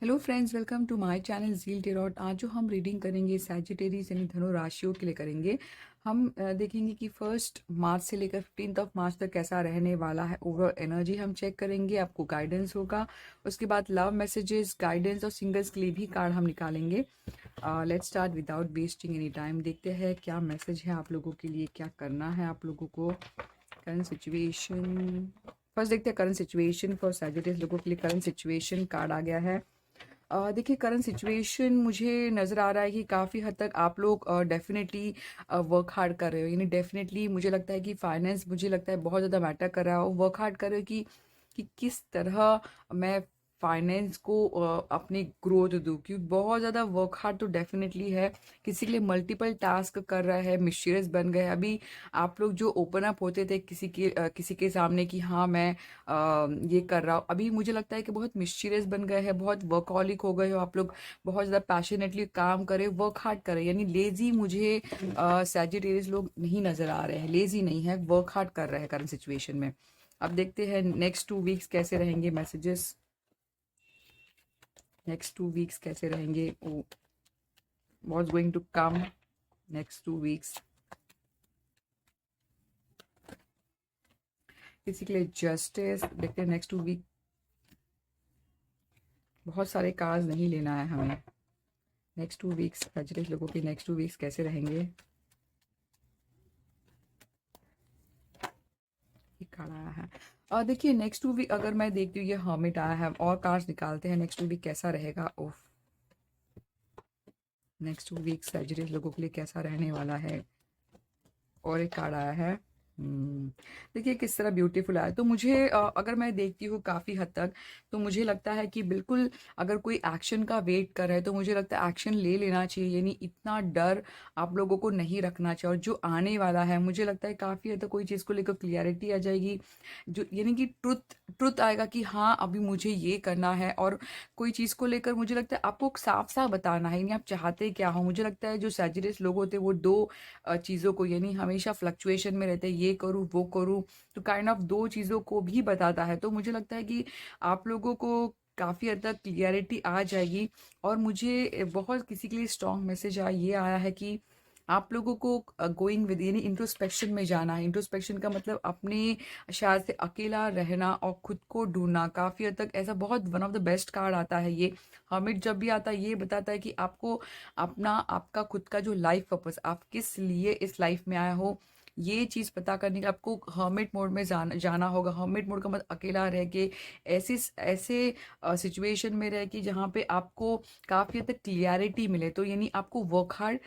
Hello friends, welcome to my channel Zeel Tarot. आज जो हम रीडिंग करेंगे सैजिटेरियस यानी धनु राशियों के लिए करेंगे। हम देखेंगे कि 1 मार्च से लेकर 15 मार्च तक कैसा रहने वाला है। ओवरऑल एनर्जी हम चेक करेंगे, आपको गाइडेंस होगा। उसके बाद लव मैसेजेस, गाइडेंस और सिंगल्स के लिए भी कार्ड हम निकालेंगे। Let's start without wasting any time. देखते हैं क्या मैसेज है आप लोगों के लिए, क्या करना है आप लोगों को। करंट सिचुएशन फर्स्ट देखते हैं। करंट सिचुएशन फॉर सैजिटेरियस लोगों के लिए करंट सिचुएशन कार्ड आ गया है। देखिए, करंट सिचुएशन मुझे नज़र आ रहा है कि काफ़ी हद तक आप लोग डेफिनेटली वर्क हार्ड कर रहे हो। यानी डेफिनेटली मुझे लगता है कि फाइनेंस, मुझे लगता है बहुत ज़्यादा मैटर कर रहा हो। वर्क हार्ड कर रहे हो कि किस तरह मैं फाइनेंस को अपनी ग्रोथ दूँ, क्योंकि बहुत ज़्यादा वर्क हार्ड तो डेफिनेटली है। किसी के लिए मल्टीपल टास्क कर रहा है, मिस्टीरियस बन गए। अभी आप लोग जो ओपन अप होते थे किसी के सामने कि हाँ मैं ये कर रहा हूँ, अभी मुझे लगता है कि बहुत मिस्टीरियस बन गए हैं, बहुत वर्कहॉलिक हो गए हो आप लोग। बहुत ज़्यादा पैशनेटली काम करे, वर्क हार्ड करे। यानी लेजी मुझे सैजिटेरियस लोग नहीं नज़र आ रहे हैं। लेजी नहीं है, वर्क हार्ड कर रहे हैं करंट सिचुएशन में। अब देखते हैं नेक्स्ट 2 वीक्स कैसे रहेंगे मैसेजेस। नेक्स्ट 2 वीक्स कैसे रहेंगे, what's going to come next 2 weeks. किसी के लिए जस्टिस देखते हैं नेक्स्ट 2 वीक। बहुत सारे कार्ड नहीं लेना है हमें। नेक्स्ट 2 वीक्स सैजिटेरियस लोगों के नेक्स्ट 2 वीक्स कैसे रहेंगे। ये कार्ड आया है। देखिए, नेक्स्ट 2 वीक अगर मैं देखती हूँ, ये हर्मिट आया है। और कार्ड्स निकालते हैं नेक्स्ट 2 वीक कैसा रहेगा। ओफ, नेक्स्ट 2 वीक सैजिटेरियस लोगों के लिए कैसा रहने वाला है। और एक कार्ड आया है। देखिए किस तरह ब्यूटीफुल आया। तो मुझे अगर मैं देखती हूँ काफ़ी हद तक, तो मुझे लगता है कि बिल्कुल अगर कोई एक्शन का वेट कर रहा है तो मुझे लगता है एक्शन ले लेना चाहिए। यानी इतना डर आप लोगों को नहीं रखना चाहिए। और जो आने वाला है, मुझे लगता है काफ़ी हद तक कोई चीज़ को लेकर क्लियरिटी आ जाएगी। जो यानी कि ट्रुथ ट्रुथ आएगा कि हाँ अभी मुझे ये करना है। और कोई चीज़ को लेकर मुझे लगता है आपको साफ साफ बताना है, यानी आप चाहते क्या हो। मुझे लगता है जो सैजिटेरियस लोग होते हैं वो दो चीज़ों को, यानी हमेशा फ्लक्चुएशन में रहते हैं, ये करूँ वो करूँ। तो काइंड ऑफ दो चीज़ों को भी बताता है। तो मुझे लगता है कि आप लोगों को काफ़ी हद तक क्लियरिटी आ जाएगी। और मुझे बहुत किसी के लिए स्ट्रॉन्ग मैसेज ये आया है कि आप लोगों को गोइंग विद यानी इंट्रोस्पेक्शन में जाना है। इंट्रोस्पेक्शन का मतलब अपने शायद से अकेला रहना और खुद को ढूंढना। काफ़ी हद तक ऐसा बहुत one of the best card आता है ये। हमिट जब भी आता है ये बताता है कि आपको अपना आपका खुद का जो लाइफ पर्पस, आप किस लिए इस लाइफ में आए हो, ये चीज़ पता करने का आपको हर्मिट मोड में जाना होगा। हर्मिट मोड का मतलब अकेला रह के ऐसे ऐसे सिचुएशन में रह के जहाँ पे आपको काफ़ी हद तक क्लियरिटी मिले। तो यानी आपको वर्क हार्ड,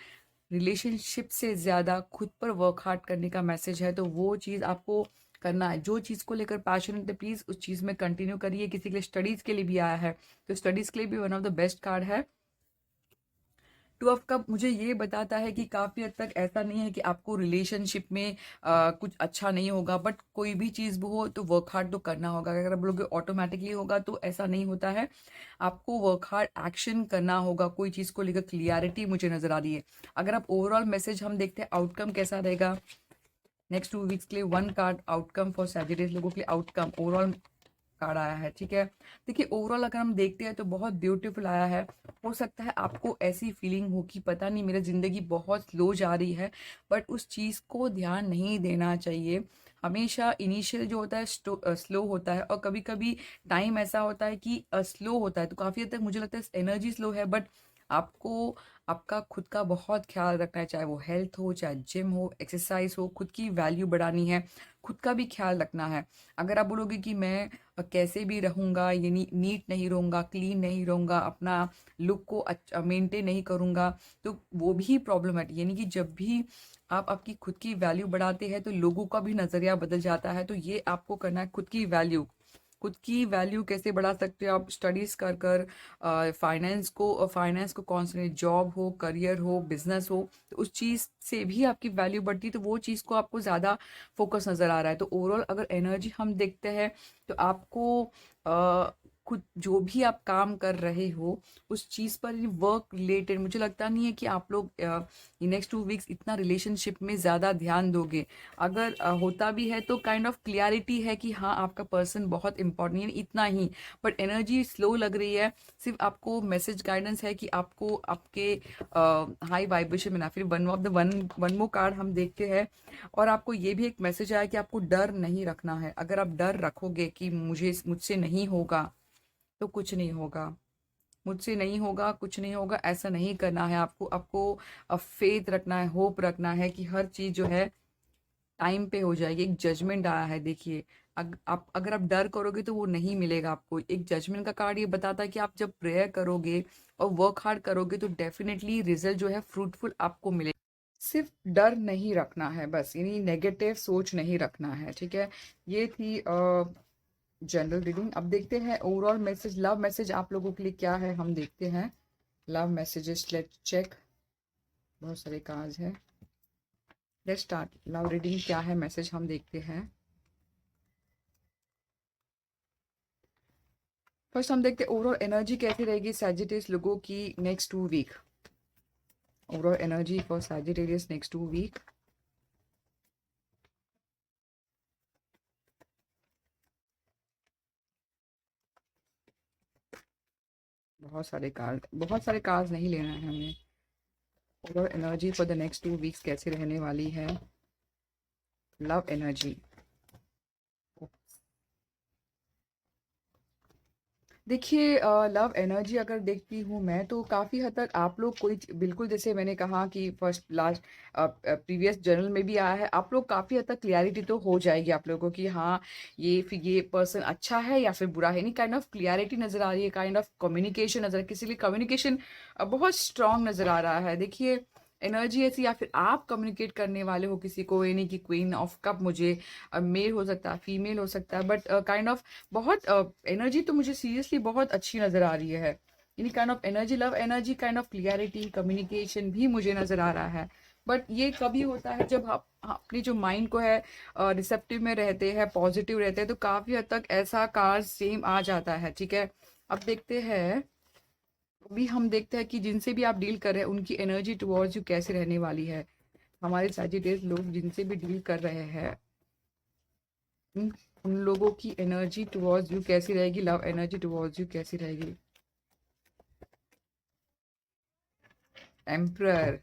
रिलेशनशिप से ज़्यादा खुद पर वर्क हार्ड करने का मैसेज है। तो वो चीज़ आपको करना है। जो चीज़ को लेकर पैशनेट है प्लीज़ उस चीज़ में कंटिन्यू करिए। किसी के लिए स्टडीज़ के लिए भी आया है, तो स्टडीज़ के लिए भी one of the best card है। 2 ऑफ कप मुझे ये बताता है कि काफ़ी हद तक ऐसा नहीं है कि आपको रिलेशनशिप में कुछ अच्छा नहीं होगा, बट कोई भी चीज़ वो हो तो वर्क हार्ड तो करना होगा। अगर आप बोलोगे ऑटोमेटिकली होगा तो ऐसा नहीं होता है। आपको वर्क हार्ड एक्शन करना होगा। कोई चीज़ को लेकर क्लियरिटी मुझे नज़र आ रही है। अगर आप ओवरऑल मैसेज हम देखते हैं, आउटकम कैसा रहेगा नेक्स्ट 2 वीक्स के लिए। 1 कार्ड आउटकम फॉर सैजिटेरियस लोगों के लिए, आउटकम ओवरऑल कार्ड आया है। ठीक है, देखिए ओवरऑल अगर हम देखते हैं तो बहुत ब्यूटीफुल आया है। हो सकता है आपको ऐसी फीलिंग हो कि पता नहीं मेरी ज़िंदगी बहुत स्लो जा रही है, बट उस चीज़ को ध्यान नहीं देना चाहिए। हमेशा इनिशियल जो होता है स्लो होता है, और कभी कभी टाइम ऐसा होता है कि स्लो होता है। तो काफ़ी हद तक मुझे लगता है एनर्जी स्लो है, बट आपको आपका खुद का बहुत ख्याल रखना है। चाहे वो हेल्थ हो, चाहे जिम हो, एक्सरसाइज हो, खुद की वैल्यू बढ़ानी है, खुद का भी ख्याल रखना है। अगर आप बोलोगे कि मैं कैसे भी रहूँगा, यानी नीट नहीं रहूँगा, क्लीन नहीं रहूँगा, अपना लुक को अच्छा मेंटेन नहीं करूँगा, तो वो भी प्रॉब्लमेटिक। यानी कि जब भी आप आपकी खुद की वैल्यू बढ़ाते हैं तो लोगों का भी नज़रिया बदल जाता है। तो ये आपको करना है, खुद की वैल्यू। खुद की वैल्यू कैसे बढ़ा सकते हो आप, स्टडीज़ कर कर फाइनेंस को कॉन्सेंट्रेट, जॉब हो, करियर हो, बिजनेस हो, तो उस चीज़ से भी आपकी वैल्यू बढ़ती है। तो वो चीज़ को आपको ज़्यादा फोकस नज़र आ रहा है। तो ओवरऑल अगर एनर्जी हम देखते हैं तो आपको खुद जो भी आप काम कर रहे हो उस चीज़ पर वर्क रिलेटेड, मुझे लगता नहीं है कि आप लोग नेक्स्ट 2 वीक्स इतना रिलेशनशिप में ज़्यादा ध्यान दोगे। अगर होता भी है तो काइंड ऑफ क्लियरिटी है कि हाँ आपका पर्सन बहुत इंपॉर्टेंट है, इतना ही। बट एनर्जी स्लो लग रही है। सिर्फ आपको मैसेज गाइडेंस है कि आपको आपके हाई वाइब्रेशन में ना, फिर वन मोर कार्ड हम देखते हैं। और आपको ये भी एक मैसेज आया कि आपको डर नहीं रखना है। अगर आप डर रखोगे कि मुझसे नहीं होगा तो कुछ नहीं होगा, मुझसे नहीं होगा कुछ नहीं होगा, ऐसा नहीं करना है आपको। आपको फेथ रखना है, होप रखना है कि हर चीज़ जो है टाइम पे हो जाएगी। एक जजमेंट आया है देखिए। आप अगर आप डर करोगे तो वो नहीं मिलेगा आपको। एक जजमेंट का कार्ड ये बताता है कि आप जब प्रेयर करोगे और वर्क हार्ड करोगे तो डेफिनेटली रिजल्ट जो है फ्रूटफुल आपको मिलेगा। सिर्फ डर नहीं रखना है बस, यानी नेगेटिव सोच नहीं रखना है, ठीक है। ये थी जनरल रीडिंग। अब देखते हैं ओवरऑल मैसेज, लव मैसेज आप लोगों के लिए क्या है, हम देखते हैं। Love messages, let's check. बहुत सारे कार्ड्स हैं। Let's start. लव रीडिंग क्या है मैसेज, हम देखते हैं। फर्स्ट हम देखते हैं ओवरऑल एनर्जी कैसी रहेगी सैजिटेरियस लोगों की next 2 week. Overall energy for Sagittarius next 2 week. बहुत सारे कार्ड नहीं लेना है हमें। Overall energy for the next 2 weeks कैसे रहने वाली है। Love energy. देखिए लव एनर्जी अगर देखती हूँ मैं तो काफ़ी हद तक आप लोग कोई बिल्कुल जैसे मैंने कहा कि फर्स्ट लास्ट प्रीवियस जर्नल में भी आया है, आप लोग काफ़ी हद तक क्लियरिटी तो हो जाएगी आप लोगों की। हाँ ये फिर ये पर्सन अच्छा है या फिर बुरा है, नहीं काइंड ऑफ क्लियरिटी नज़र आ रही है। काइंड ऑफ कम्युनिकेशन नज़र, किसी लिए कम्युनिकेशन बहुत स्ट्रांग नज़र आ रहा है। देखिए एनर्जी ऐसी, या फिर आप कम्युनिकेट करने वाले हो किसी को, यानी कि क्वीन ऑफ कप मुझे मेल हो सकता है, फीमेल हो सकता है, बट काइंड ऑफ बहुत एनर्जी तो मुझे सीरियसली बहुत अच्छी नज़र आ रही है। यानी kind of energy, love energy, kind of clarity, communication भी मुझे नज़र आ रहा है। बट ये कभी होता है जब आप अपनी जो माइंड को है रिसेप्टिव में रहते हैं, पॉजिटिव रहते हैं, तो काफ़ी हद तक ऐसा कार्ड सेम आ जाता है, ठीक है। अब देखते हैं, अभी हम देखते हैं कि जिनसे भी आप डील कर रहे हैं उनकी एनर्जी टुवर्ड्स यू कैसे रहने वाली है। हमारे सैजिटेरियस लोग जिनसे भी डील कर रहे हैं उन उन लोगों की एनर्जी टुवर्ड्स यू कैसी रहेगी, लव एनर्जी टुवर्ड्स यू कैसी रहेगी। एम्परर।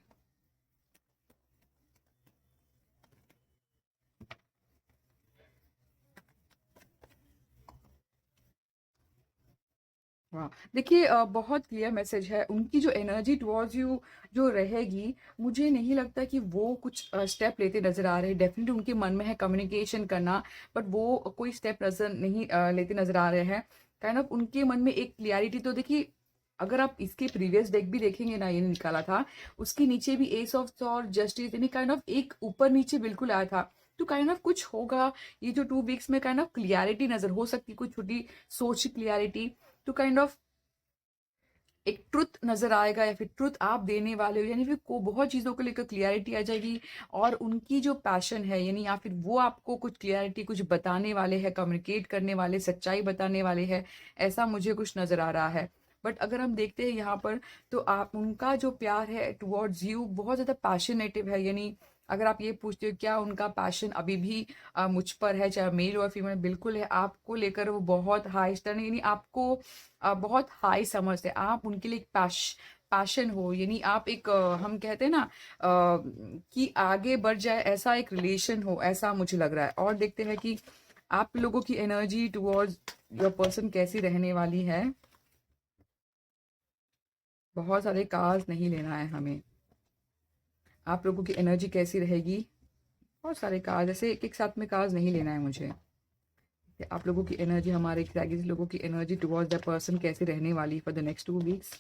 वाह, देखिए बहुत क्लियर मैसेज है। उनकी जो एनर्जी टुवर्ड्स यू जो रहेगी, मुझे नहीं लगता कि वो कुछ स्टेप लेते नजर आ रहे हैं। डेफिनेटली उनके मन में है कम्युनिकेशन करना, बट वो कोई स्टेप नजर नहीं लेते नजर आ रहे हैं। काइंड ऑफ उनके मन में एक क्लियरिटी तो देखिए, अगर आप इसके प्रीवियस डेक भी देखेंगे ना, ये निकाला था उसके नीचे भी एस ऑफ और जस्टिस, यानी काइंड ऑफ एक ऊपर नीचे बिल्कुल आया था। तो काइंड ऑफ कुछ होगा ये जो 2 वीक्स में, काइंड ऑफ क्लियरिटी नजर हो सकती है, कुछ छोटी सोच की क्लियरिटी। तो काइंड ऑफ एक ट्रुथ नजर आएगा, या फिर ट्रुथ आप देने वाले हो, यानी फिर को बहुत चीज़ों को लेकर क्लियरिटी आ जाएगी। और उनकी जो पैशन है, यानी या फिर वो आपको कुछ क्लियरिटी कुछ बताने वाले हैं, कम्युनिकेट करने वाले, सच्चाई बताने वाले हैं, ऐसा मुझे कुछ नज़र आ रहा है। बट अगर हम देखते हैं यहाँ पर, तो आप उनका जो प्यार है टुवर्ड्स यू बहुत ज़्यादा पैशनेटिव है। यानी अगर आप ये पूछते हो क्या उनका पैशन अभी भी मुझ पर है, चाहे मेल और फीमेल, बिल्कुल है। आपको लेकर वो बहुत हाई स्टैंड, यानी आपको बहुत हाई समझते हैं। आप उनके लिए एक पैशन हो, यानी आप एक हम कहते हैं ना कि आगे बढ़ जाए, ऐसा एक रिलेशन हो, ऐसा मुझे लग रहा है। और देखते हैं कि आप लोगों की एनर्जी टुवर्ड्स योर पर्सन कैसी रहने वाली है। बहुत सारे कार्ड्स नहीं लेना है हमें। आप लोगों की एनर्जी कैसी रहेगी, बहुत सारे कार्ड, जैसे एक एक साथ में कार्ड नहीं लेना है मुझे। कि आप लोगों की एनर्जी, हमारे सैगिटेरियस लोगों की एनर्जी टुवर्ड्स द पर्सन कैसी रहने वाली फॉर द नेक्स्ट 2 वीक्स।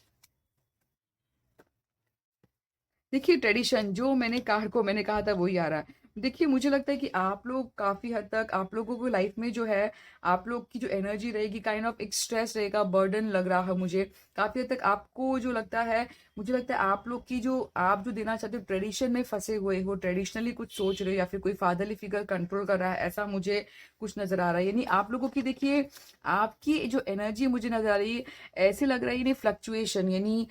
देखिए ट्रेडिशन, जो मैंने कहा था वही आ रहा है। देखिए, मुझे लगता है कि आप लोग काफ़ी हद तक आप लोगों को लाइफ में जो है, आप लोग की जो एनर्जी रहेगी काइंड ऑफ एक स्ट्रेस रहेगा, बर्डन लग रहा है मुझे। काफ़ी हद तक आपको जो लगता है, मुझे लगता है आप लोग की जो आप जो देना चाहते हो ट्रेडिशन में फँसे हुए हो, ट्रेडिशनली कुछ सोच रहे हो या फिर कोई फादरली फिगर कंट्रोल कर रहा है, ऐसा मुझे कुछ नज़र आ रहा है। यानी आप लोगों की देखिए, आपकी जो एनर्जी मुझे नज़र आ रही है, ऐसे लग रहा है यानी फ्लक्चुएशन यानी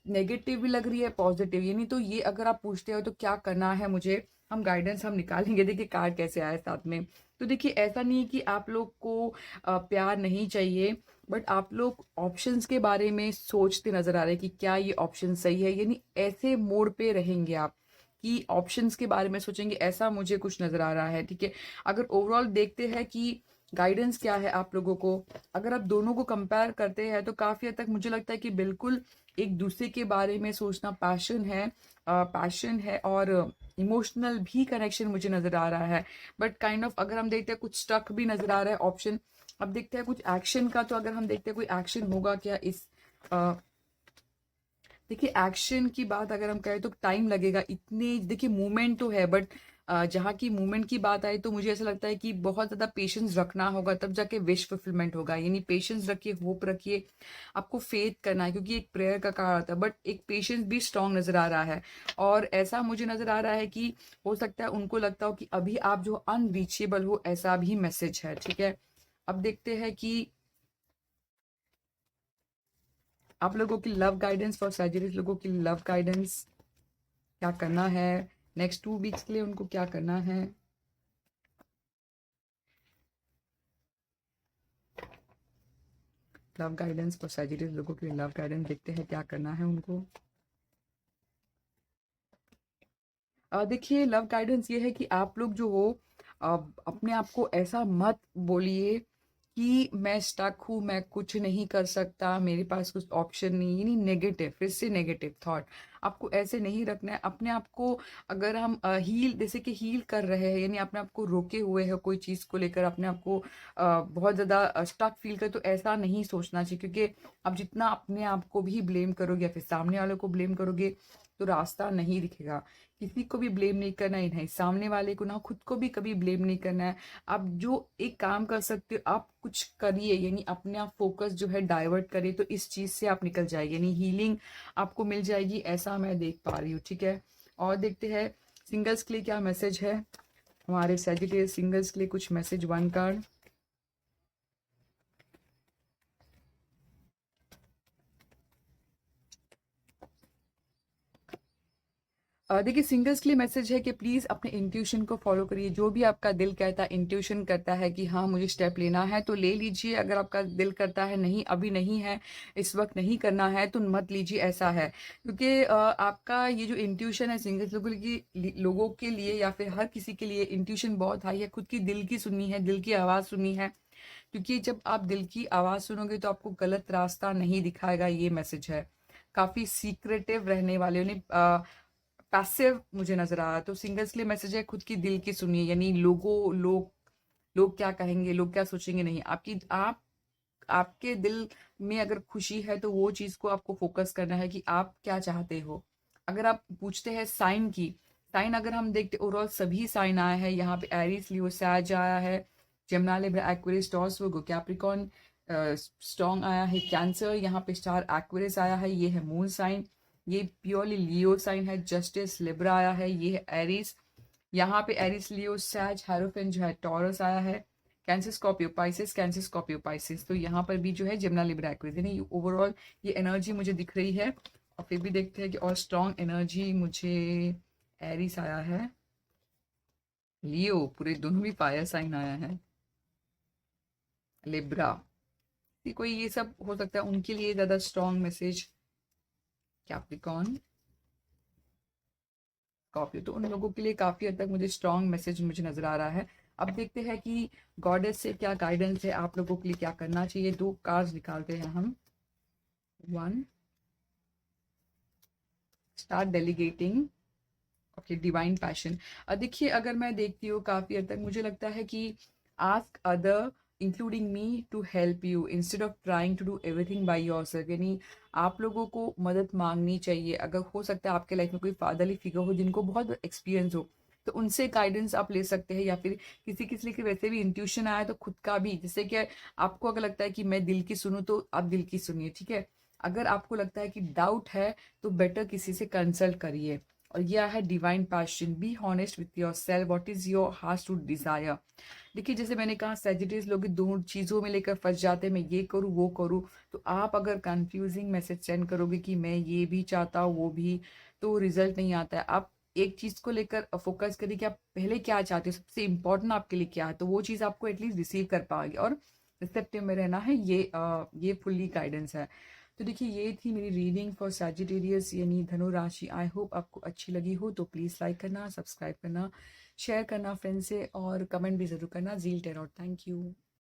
नेगेटिव भी लग रही है, पॉज़िटिव यानी तो ये अगर आप पूछते हो तो क्या करना है मुझे, हम गाइडेंस हम निकालेंगे। देखिए कार्ड कैसे आया साथ में। तो देखिए ऐसा नहीं है कि आप लोग को प्यार नहीं चाहिए, बट आप लोग ऑप्शंस के बारे में सोचते नजर आ रहे हैं कि क्या ये ऑप्शन सही है, यानी ऐसे मोड पे रहेंगे आप कि ऑप्शंस के बारे में सोचेंगे, ऐसा मुझे कुछ नजर आ रहा है। ठीक है, अगर ओवरऑल देखते हैं कि गाइडेंस क्या है आप लोगों को, अगर आप दोनों को कंपेयर करते हैं तो काफी हद तक मुझे लगता है कि बिल्कुल एक दूसरे के बारे में सोचना पैशन है और इमोशनल भी कनेक्शन मुझे नज़र आ रहा है। बट काइंड ऑफ अगर हम देखते हैं कुछ स्टक भी नज़र आ रहा है ऑप्शन। अब देखते हैं कुछ एक्शन का, तो अगर हम देखते हैं कोई एक्शन होगा क्या इस अ, देखिए एक्शन की बात अगर हम करें तो टाइम लगेगा इतने, देखिए मूवमेंट तो है बट जहाँ की मूवमेंट की बात आई तो मुझे ऐसा लगता है कि बहुत ज़्यादा पेशेंस रखना होगा, तब जाके विश फुलफिलमेंट होगा। यानी पेशेंस रखिए, होप रखिए, आपको फेथ करना है क्योंकि एक प्रेयर का कार्ड आता है, बट एक पेशेंस भी स्ट्रांग नज़र आ रहा है। और ऐसा मुझे नज़र आ रहा है कि हो सकता है उनको लगता हो कि अभी आप जो अनरीचेबल हो, ऐसा भी मैसेज है। ठीक है, अब देखते हैं कि आप लोगों की लव गाइडेंस फॉर सैजिटेरियस लोगों की लव गाइडेंस क्या करना है नेक्स्ट 2 वीक्स के लिए, उनको क्या करना है। लव गाइडेंस फॉर सैजिटेरियस लोगों के लिए लव गाइडेंस देखते हैं क्या करना है उनको। देखिए लव गाइडेंस ये है कि आप लोग जो हो, अपने आप को ऐसा मत बोलिए कि मैं स्टक हूँ, मैं कुछ नहीं कर सकता, मेरे पास कुछ ऑप्शन नहीं, यानी नेगेटिव, फिर से नेगेटिव थॉट आपको ऐसे नहीं रखना है अपने आप को। अगर हम हील जैसे कि हील कर रहे हैं, यानी अपने आप को रोके हुए हैं कोई चीज़ को लेकर, अपने आप को बहुत ज़्यादा स्टक फील करे, तो ऐसा नहीं सोचना चाहिए क्योंकि आप जितना अपने आप को भी ब्लेम करोगे या फिर सामने वालों को ब्लेम करोगे तो रास्ता नहीं दिखेगा। किसी को भी ब्लेम नहीं करना है, नहीं सामने वाले को ना खुद को भी कभी ब्लेम नहीं करना है। आप जो एक काम कर सकते हो आप कुछ करिए, यानी अपने आप फोकस जो है डाइवर्ट करिए, तो इस चीज से आप निकल जाएगी, यानी हीलिंग आपको मिल जाएगी, ऐसा मैं देख पा रही हूँ। ठीक है, और देखते हैं सिंगल्स के लिए क्या मैसेज है, हमारे सैजिटेरियस सिंगल्स के लिए कुछ मैसेज, 1 कार्ड। देखिए सिंगल्स के लिए मैसेज है कि प्लीज़ अपने इंट्यूशन को फॉलो करिए, जो भी आपका दिल कहता है, इंट्यूशन करता है कि हाँ मुझे स्टेप लेना है तो ले लीजिए। अगर आपका दिल करता है नहीं अभी नहीं है, इस वक्त नहीं करना है, तो मत लीजिए, ऐसा है। क्योंकि आपका ये जो इंट्यूशन है सिंगल्स लोगों के लिए या फिर हर किसी के लिए इंट्यूशन बहुत हाई है, खुद की दिल की सुननी है, दिल की आवाज़ सुननी है। क्योंकि जब आप दिल की आवाज़ सुनोगे तो आपको गलत रास्ता नहीं दिखाएगा, ये मैसेज है। काफ़ी सीक्रेटिव रहने वाले उन्हें पैसिव मुझे नजर आ रहा है। तो सिंगल्स के लिए मैसेज है खुद की दिल की सुनिए, यानी लोग क्या कहेंगे, लोग क्या सोचेंगे नहीं, आपके दिल में अगर खुशी है तो वो चीज को आपको फोकस करना है कि आप क्या चाहते हो। अगर आप पूछते हैं साइन की, साइन अगर हम देखते ओवरऑल सभी साइन आया है यहाँ पे, एरीज लियो सैज आया है, Gemini Libra Aquarius Taurus Virgo Capricorn strong आया है, कैंसर यहाँ पे स्टार एक्वेरियस आया है, ये है मून साइन, ये प्योरली लियो साइन है, जस्टिस लिब्रा आया है, ये है एरीज, यहाँ पे एरीज लियो सैज हायरोफेंट जो है टॉरस आया है, cancer Scorpio Pisces, cancer Scorpio Pisces, तो यहाँ पर भी जो है जेमिनी लिब्रा एक्वेरियस, यानी ओवरऑल ये एनर्जी मुझे दिख रही है। और फिर भी देखते हैं कि और स्ट्रॉन्ग एनर्जी मुझे एरीज आया है, लियो, पूरे दोनों भी फायर साइन आया है, लिब्रा, कोई ये सब हो सकता है उनके लिए ज्यादा स्ट्रॉन्ग मैसेज, कैप्रिकॉर्न स्कॉर्पियो, तो उन लोगों के लिए काफी हद तक मुझे स्ट्रॉन्ग मैसेज मुझे नजर आ रहा है। अब देखते हैं कि गॉडेस से क्या गाइडेंस है, आप लोगों के लिए क्या करना चाहिए। 2 कार्ड्स निकालते हैं हम। 1, start delegating, okay divine passion. देखिए अगर मैं देखती हूँ काफी हद तक मुझे लगता है कि ask other including me to help you instead of trying to do everything by yourself, यानी आप लोगों को मदद मांगनी चाहिए। अगर हो सकता है आपके लाइफ में कोई फादरली फिगर हो जिनको बहुत एक्सपीरियंस हो, तो उनसे गाइडेंस आप ले सकते हैं, या फिर किसी किसी के वैसे भी इंट्यूशन आया तो खुद का भी, जैसे कि आपको अगर लगता है कि मैं दिल की सुनूं तो आप दिल की सुनिए, ठीक है। अगर आपको लगता है कि डाउट है तो बेटर किसी से कंसल्ट करिए। और यह है divine passion, be honest with your self, what is your heart to desire. देखिए जैसे मैंने कहा सैजिटेरियस लोग दो चीज़ों में लेकर फंस जाते हैं, मैं ये करूँ वो करूँ। तो आप अगर कंफ्यूजिंग मैसेज सेंड करोगे कि मैं ये भी चाहता हूँ वो भी, तो रिजल्ट नहीं आता है। आप एक चीज़ को लेकर फोकस करिए कि आप पहले क्या चाहते हो, सबसे इम्पोर्टेंट आपके लिए क्या है, तो वो चीज़ आपको एटलीस्ट रिसीव कर पाओगे। और रिसेप्टिव में रहना है, ये फुल्ली गाइडेंस है। तो देखिए ये थी मेरी रीडिंग फॉर सैजिटेरियस यानी धनु राशि। आई होप आपको अच्छी लगी हो, तो प्लीज़ लाइक करना, सब्सक्राइब करना, शेयर करना फ्रेंड से, और कमेंट भी ज़रूर करना। Zeel Tarot, thank you.